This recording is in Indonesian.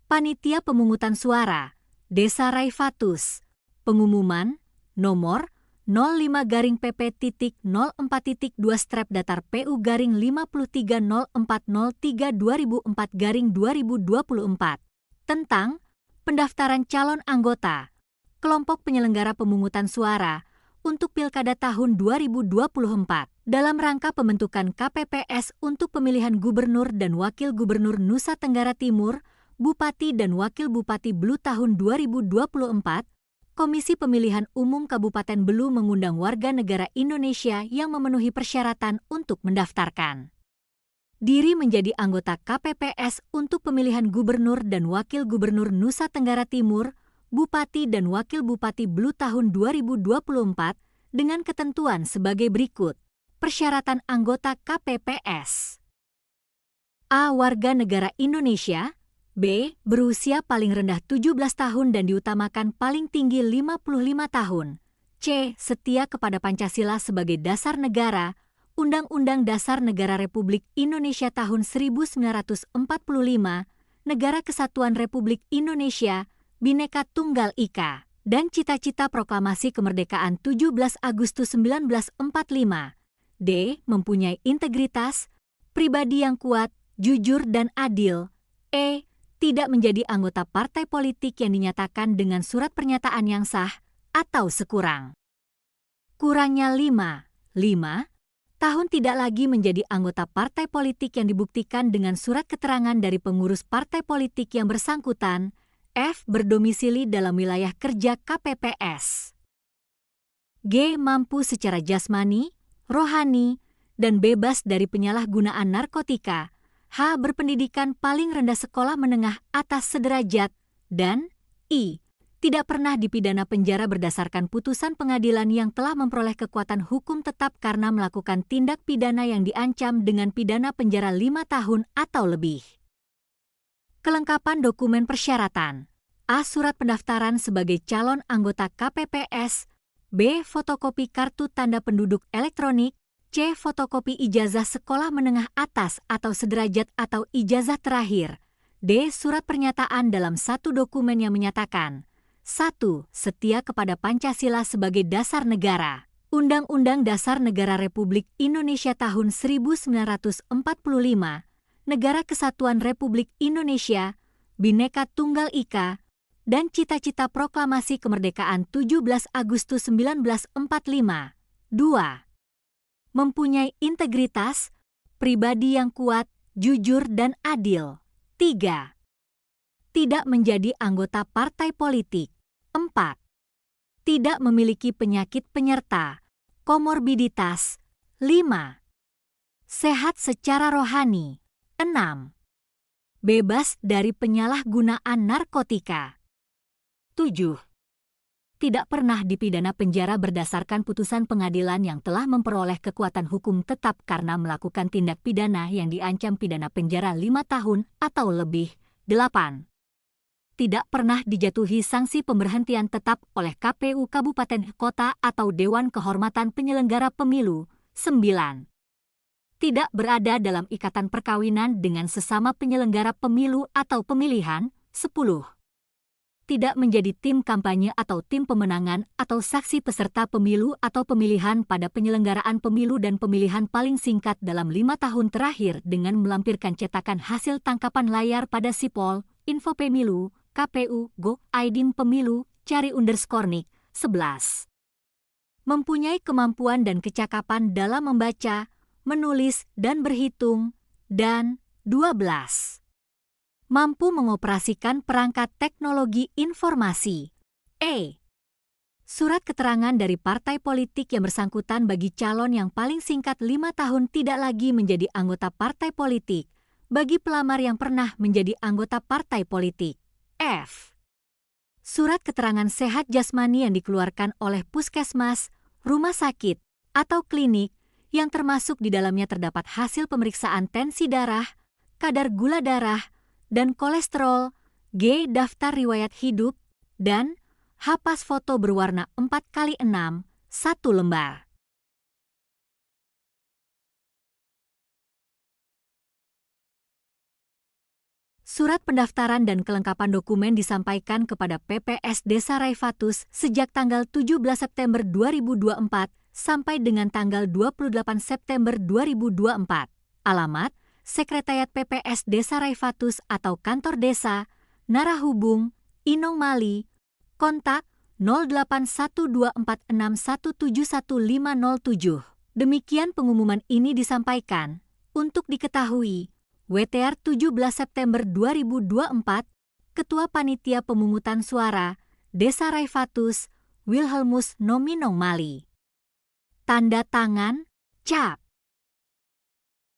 Panitia Pemungutan Suara, Desa Raifatus, pengumuman nomor 05-PP.2-30403-2004-2024 tentang pendaftaran calon anggota kelompok penyelenggara pemungutan suara untuk Pilkada tahun 2024 dalam rangka pembentukan KPPS untuk pemilihan Gubernur dan Wakil Gubernur Nusa Tenggara Timur, Bupati dan Wakil Bupati Belu tahun 2024, Komisi Pemilihan Umum Kabupaten Belu mengundang warga negara Indonesia yang memenuhi persyaratan untuk mendaftarkan diri menjadi anggota KPPS untuk pemilihan Gubernur dan Wakil Gubernur Nusa Tenggara Timur, Bupati dan Wakil Bupati Belu tahun 2024 dengan ketentuan sebagai berikut. Persyaratan anggota KPPS: A. Warga negara Indonesia. B. Berusia paling rendah 17 tahun dan diutamakan paling tinggi 55 tahun. C. Setia kepada Pancasila sebagai dasar negara, Undang-Undang Dasar Negara Republik Indonesia tahun 1945, Negara Kesatuan Republik Indonesia, Bhinneka Tunggal Ika, dan cita-cita Proklamasi Kemerdekaan 17 Agustus 1945. D. Mempunyai integritas, pribadi yang kuat, jujur dan adil. E. Tidak menjadi anggota partai politik yang dinyatakan dengan surat pernyataan yang sah atau kurangnya 5 tahun tidak lagi menjadi anggota partai politik yang dibuktikan dengan surat keterangan dari pengurus partai politik yang bersangkutan. F. Berdomisili dalam wilayah kerja KPPS. G. Mampu secara jasmani, rohani, dan bebas dari penyalahgunaan narkotika. H. Berpendidikan paling rendah sekolah menengah atas sederajat. Dan I. Tidak pernah dipidana penjara berdasarkan putusan pengadilan yang telah memperoleh kekuatan hukum tetap karena melakukan tindak pidana yang diancam dengan pidana penjara 5 tahun atau lebih. Kelengkapan dokumen persyaratan: A. Surat pendaftaran sebagai calon anggota KPPS. B. Fotokopi kartu tanda penduduk elektronik. C. Fotokopi ijazah sekolah menengah atas atau sederajat atau ijazah terakhir. D. Surat pernyataan dalam satu dokumen yang menyatakan 1. Setia kepada Pancasila sebagai dasar negara, Undang-Undang Dasar Negara Republik Indonesia tahun 1945, Negara Kesatuan Republik Indonesia, Bhinneka Tunggal Ika, dan cita-cita Proklamasi Kemerdekaan 17 Agustus 1945. 2. Mempunyai integritas, pribadi yang kuat, jujur dan adil. 3. Tidak menjadi anggota partai politik. 4. Tidak memiliki penyakit penyerta, komorbiditas. 5. Sehat secara rohani. 6. Bebas dari penyalahgunaan narkotika. 7. Tidak pernah dipidana penjara berdasarkan putusan pengadilan yang telah memperoleh kekuatan hukum tetap karena melakukan tindak pidana yang diancam pidana penjara 5 tahun atau lebih. 8. Tidak pernah dijatuhi sanksi pemberhentian tetap oleh KPU Kabupaten Kota atau Dewan Kehormatan Penyelenggara Pemilu. 9. Tidak berada dalam ikatan perkawinan dengan sesama penyelenggara pemilu atau pemilihan. 10. Tidak menjadi tim kampanye atau tim pemenangan atau saksi peserta pemilu atau pemilihan pada penyelenggaraan pemilu dan pemilihan paling singkat dalam 5 tahun terakhir dengan melampirkan cetakan hasil tangkapan layar pada Sipol, Info Pemilu, KPU, Go, Aidin Pemilu, Cari_Nik. 11. Mempunyai kemampuan dan kecakapan dalam membaca, menulis, dan berhitung. Dan 12. Mampu mengoperasikan perangkat teknologi informasi. E. Surat keterangan dari partai politik yang bersangkutan bagi calon yang paling singkat 5 tahun tidak lagi menjadi anggota partai politik, bagi pelamar yang pernah menjadi anggota partai politik. F. Surat keterangan sehat jasmani yang dikeluarkan oleh puskesmas, rumah sakit, atau klinik yang termasuk di dalamnya terdapat hasil pemeriksaan tensi darah, kadar gula darah, dan kolesterol. G. Daftar riwayat hidup, dan H. Pas foto berwarna 4x6, 1 lembar. Surat pendaftaran dan kelengkapan dokumen disampaikan kepada PPS Desa Raifatus sejak tanggal 17 September 2024 sampai dengan tanggal 28 September 2024. Alamat: Sekretariat PPS Desa Raifatus atau Kantor Desa, Narahubung, Inong Mali, kontak 081246171507. Demikian pengumuman ini disampaikan. Untuk diketahui, WTR 17 September 2024, Ketua Panitia Pemungutan Suara, Desa Raifatus, Wilhelmus Nominong Mali. Tanda tangan, Cap.